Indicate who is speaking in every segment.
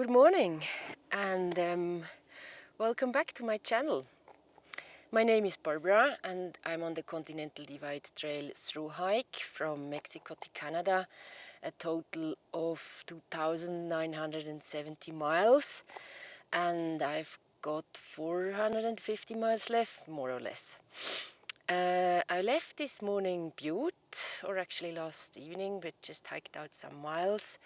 Speaker 1: Good morning and welcome back to my channel. My name is Barbara and I'm on the Continental Divide Trail through hike from Mexico to Canada, a total of 2,970 miles, and I've got 450 miles left, more or less. I left this morning Butte, or actually last evening, but just hiked out some miles.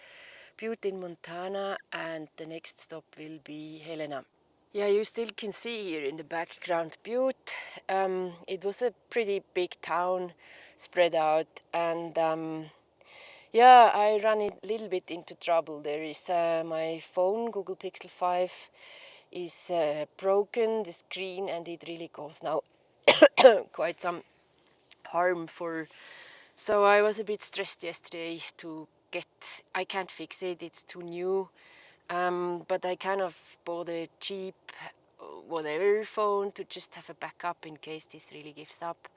Speaker 1: Butte in Montana, and the next stop will be Helena. Yeah, you still can see here in the background Butte. It was a pretty big town, spread out, and yeah, I ran a little bit into trouble. There is my phone, Google Pixel 5, is broken, the screen, and it really goes now quite some harm for. So I was a bit stressed yesterday to I can't fix it, it's too new, but I kind of bought a cheap whatever phone to just have a backup in case this really gives up.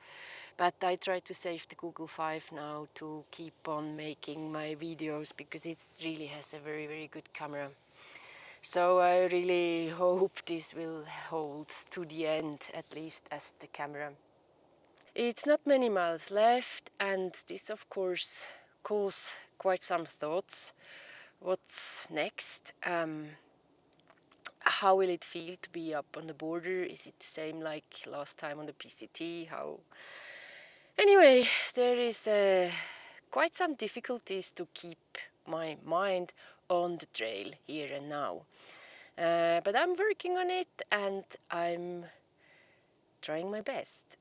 Speaker 1: But I try to save the Google 5 now to keep on making my videos because it really has a very, very good camera. So I really hope this will hold to the end, at least as the camera. It's not many miles left, and this of course causes quite some thoughts. What's next? How will it feel to be up on the border? Is it the same like last time on the PCT? Anyway, there is quite some difficulties to keep my mind on the trail here and now. But I'm working on it and I'm trying my best.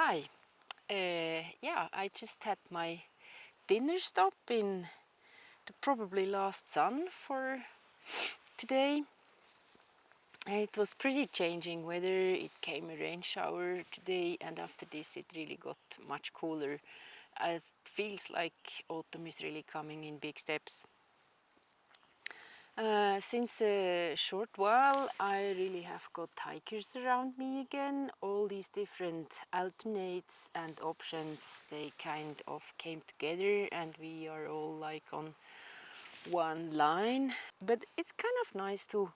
Speaker 1: Hi. Yeah, I just had my dinner stop in the probably last sun for today. It was pretty changing weather. It came a rain shower today, and after this it really got much cooler. It feels like autumn is really coming in big steps. Since a short while I really have got hikers around me again. All these different alternates and options, they kind of came together and we are all like on one line. But it's kind of nice to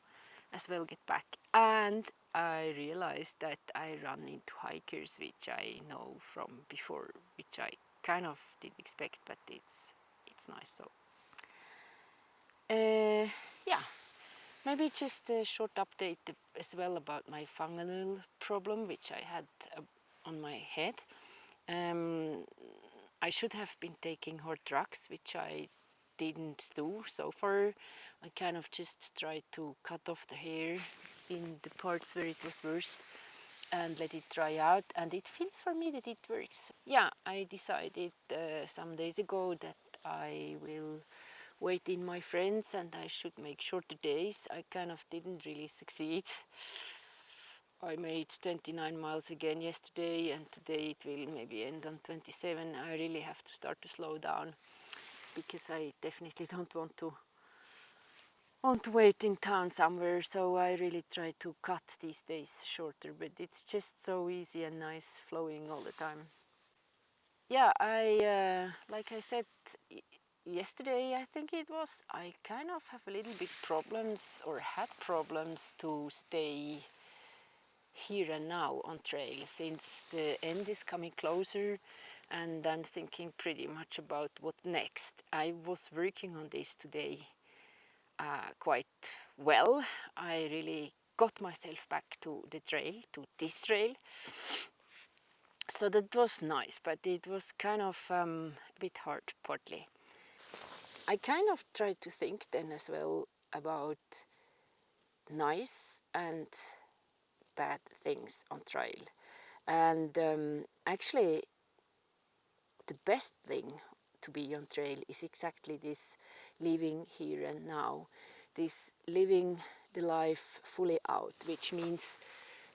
Speaker 1: as well get back. And I realized that I run into hikers which I know from before, which I kind of didn't expect, but it's nice. So yeah, maybe just a short update as well about my fungal problem which I had on my head. I should have been taking hard drugs, which I didn't do so far. I kind of just tried to cut off the hair in the parts where it was worst and let it dry out, and it feels for me that it works. Yeah, I decided some days ago that I will wait in my friends and I should make shorter days. I kind of didn't really succeed. I made 29 miles again yesterday, and today it will maybe end on 27. I really have to start to slow down because I definitely don't want to wait in town somewhere, so I really try to cut these days shorter, but it's just so easy and nice flowing all the time. Yeah, like I said yesterday, I think it was, I kind of have a little bit problems or had problems to stay here and now on trail since the end is coming closer, and I'm thinking pretty much about what next. I was working on this today quite well. I really got myself back to the trail, to this trail. So that was nice, but it was kind of a bit hard partly. I kind of tried to think then as well about nice and bad things on trail. And actually the best thing to be on trail is exactly this living here and now, this living the life fully out, which means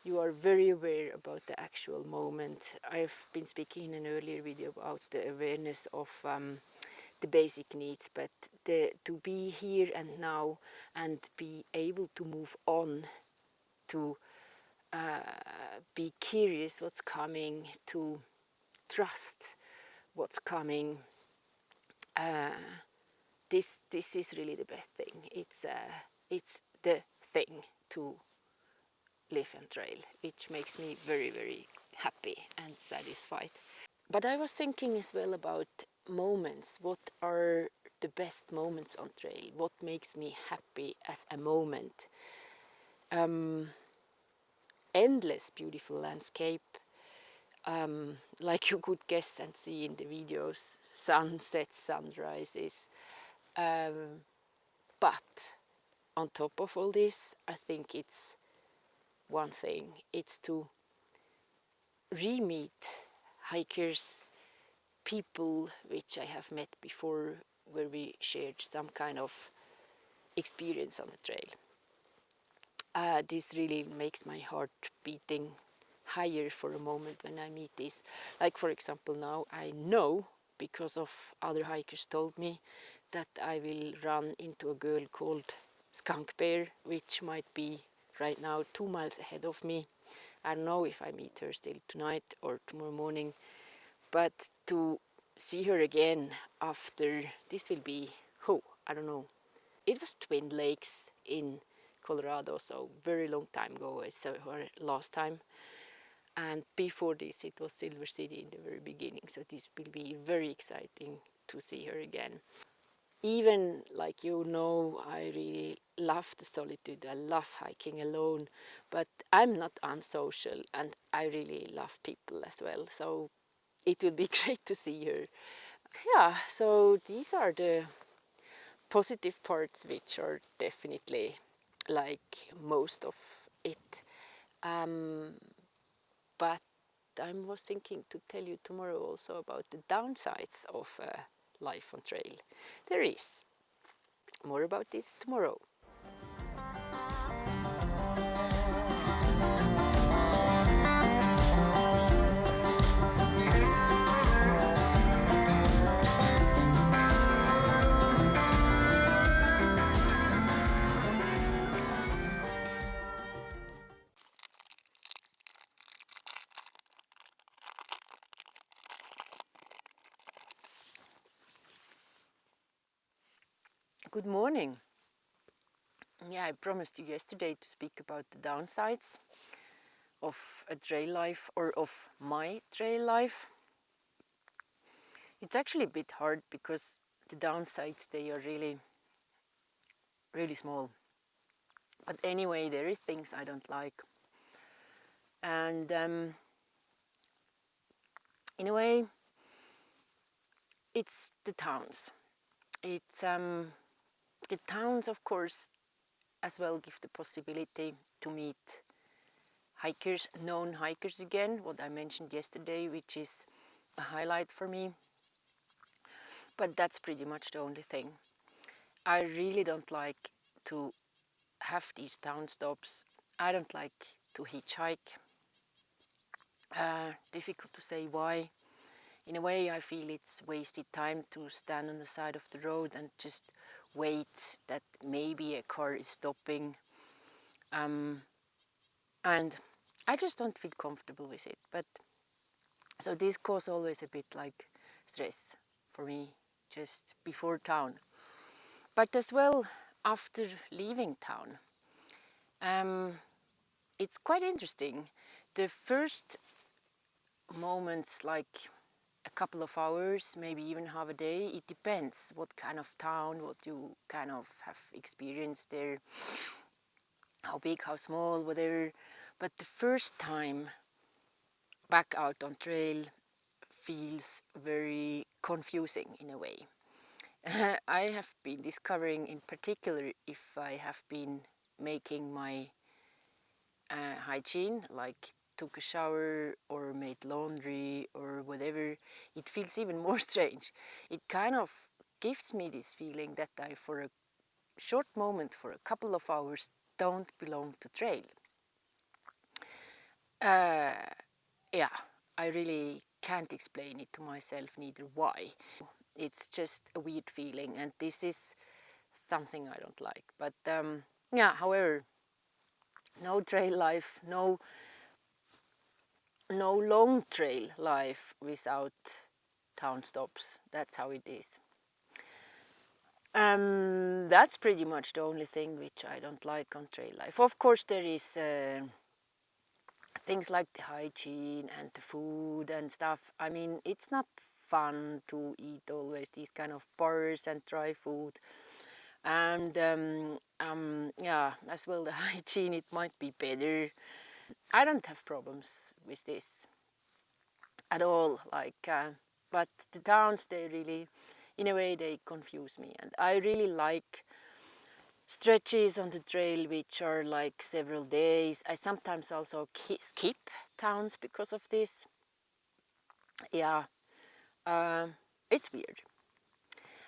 Speaker 1: you are very aware about the actual moment. I've been speaking in an earlier video about the awareness of the basic needs, but to be here and now and be able to move on, to be curious what's coming, to trust what's coming. This is really the best thing. It's the thing to live and trail, which makes me very, very happy and satisfied. But I was thinking as well about moments. What are the best moments on trail? What makes me happy as a moment? Endless beautiful landscape, like you could guess and see in the videos, sunsets, sunrises. But on top of all this, I think it's one thing. It's to re-meet hikers, people which I have met before, where we shared some kind of experience on the trail. This really makes my heart beating higher for a moment when I meet this. Like for example now I know, because of other hikers told me, that I will run into a girl called Skunk Bear, which might be right now 2 miles ahead of me. I don't know if I meet her still tonight or tomorrow morning, but to see her again after, this will be, I don't know. It was Twin Lakes in Colorado, so very long time ago I saw her last time. And before this it was Silver City in the very beginning, so this will be very exciting to see her again. Even like you know, I really love the solitude, I love hiking alone, but I'm not unsocial and I really love people as well, so it would be great to see her. Yeah, so these are the positive parts, which are definitely like most of it. But I was thinking to tell you tomorrow also about the downsides of life on trail. There is. More about this tomorrow. Good morning. Yeah, I promised you yesterday to speak about the downsides of a trail life, or of my trail life. It's actually a bit hard because the downsides, they are really, really small. But anyway, there is things I don't like. And in a way, it's the towns. It's the towns, of course, as well give the possibility to meet hikers, known hikers again, what I mentioned yesterday, which is a highlight for me. But that's pretty much the only thing. I really don't like to have these town stops. I don't like to hitchhike. Difficult to say why. In a way, I feel it's wasted time to stand on the side of the road and just wait that maybe a car is stopping. And I just don't feel comfortable with it. But so this causes always a bit like stress for me just before town. But as well after leaving town. It's quite interesting. The first moments, like a couple of hours, maybe even half a day, it depends what kind of town, what you kind of have experienced there, how big, how small, whatever. But the first time back out on trail feels very confusing in a way. I have been discovering in particular, if I have been making my hygiene, like took a shower or made laundry or whatever, it feels even more strange. It kind of gives me this feeling that I, for a short moment, for a couple of hours, don't belong to trail. Yeah, I really can't explain it to myself neither why. It's just a weird feeling, and this is something I don't like. But yeah, however, no trail life, no long trail life without town stops. That's how it is. That's pretty much the only thing which I don't like on trail life. Of course, there is things like the hygiene and the food and stuff. I mean, it's not fun to eat always these kind of bars and dry food. And yeah, as well the hygiene, it might be better. I don't have problems with this at all, like but the towns, they really, in a way, they confuse me. And I really like stretches on the trail which are like several days. I sometimes also skip towns because of this. Yeah, it's weird.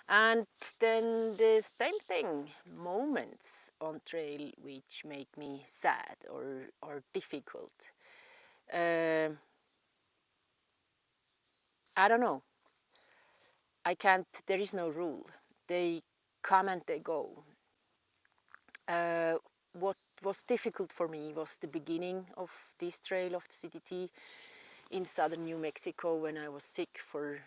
Speaker 1: And then the same thing, moments on trail which make me sad or difficult. I don't know. I can't, there is no rule. They come and they go. What was difficult for me was the beginning of this trail of the CDT in southern New Mexico, when I was sick for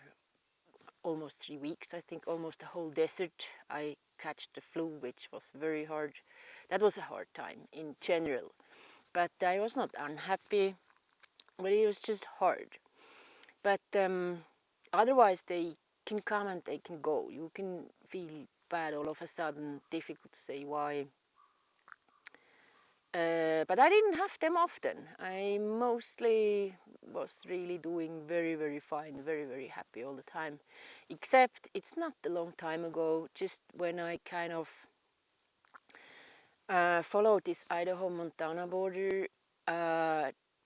Speaker 1: almost 3 weeks, I think, almost the whole desert. I catched the flu, which was very hard. That was a hard time in general. But I was not unhappy, but it was just hard. But otherwise, they can come and they can go. You can feel bad all of a sudden, difficult to say why. But I didn't have them often. I mostly was really doing very, very fine, very, very happy all the time. Except it's not a long time ago, just when I kind of followed this Idaho-Montana border,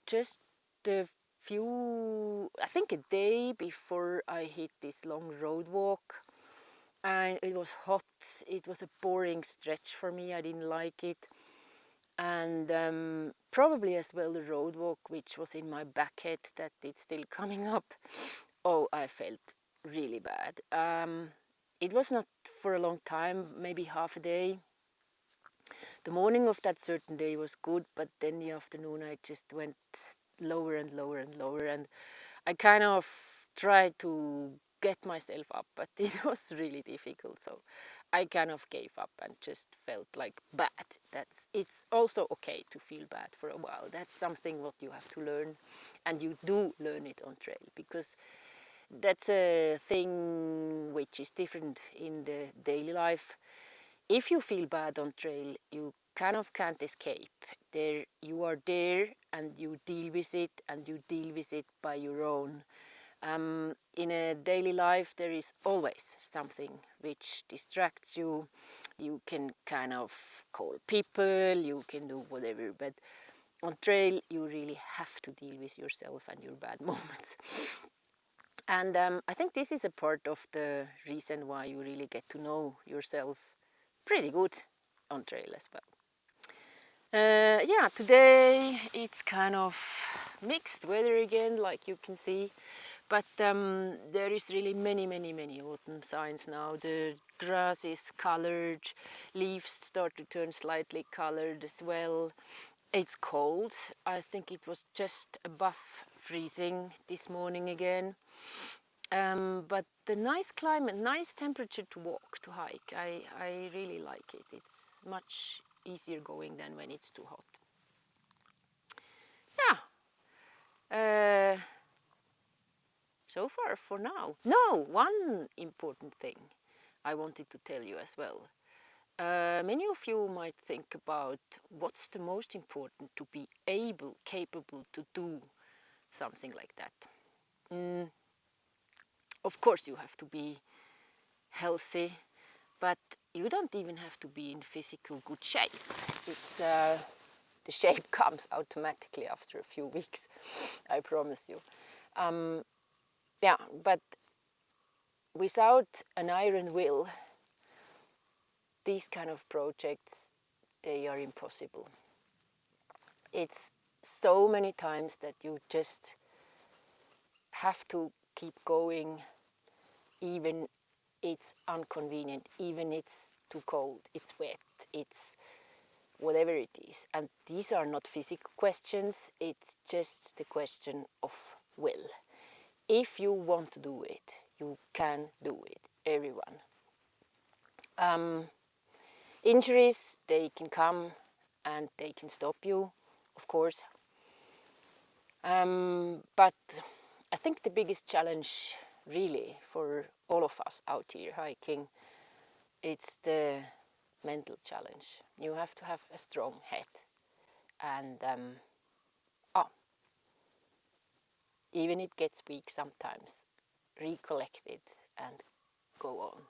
Speaker 1: just the I think a day before I hit this long road walk, and it was hot. It was a boring stretch for me. I didn't like it. And probably as well the road walk, which was in my back head, that it's still coming up. Oh, I felt really bad. It was not for a long time, maybe half a day. The morning of that certain day was good, but then the afternoon I just went lower and lower and lower, and I kind of tried to get myself up, but it was really difficult. So I kind of gave up and just felt like bad. It's also okay to feel bad for a while. That's something what you have to learn, and you do learn it on trail, because that's a thing which is different in the daily life. If you feel bad on trail, you kind of can't escape. There, you are there, and you deal with it, and you deal with it by your own. In a daily life, there is always something which distracts you. You can kind of call people, you can do whatever, but on trail, you really have to deal with yourself and your bad moments. And I think this is a part of the reason why you really get to know yourself pretty good on trail as well. Yeah, today it's kind of mixed weather again, like you can see, but there is really many autumn signs now. The grass is colored, leaves start to turn slightly colored as well. It's cold. I think it was just above freezing this morning again. But the nice climate, nice temperature to walk, to hike. I really like it. It's much easier going than when it's too hot. Yeah. So far for now. No, one important thing I wanted to tell you as well. Many of you might think about what's the most important to be capable to do something like that. Of course you have to be healthy, but you don't even have to be in physical good shape. The shape comes automatically after a few weeks, I promise you. Yeah, but without an iron will, these kind of projects, they are impossible. It's so many times that you just have to keep going, even it's inconvenient, even it's too cold, it's wet, it's whatever it is. And these are not physical questions, it's just the question of will. If you want to do it, you can do it, everyone. Injuries, they can come and they can stop you, of course. But I think the biggest challenge really for all of us out here hiking, it's the mental challenge. You have to have a strong head and even it gets weak sometimes, recollect it and go on.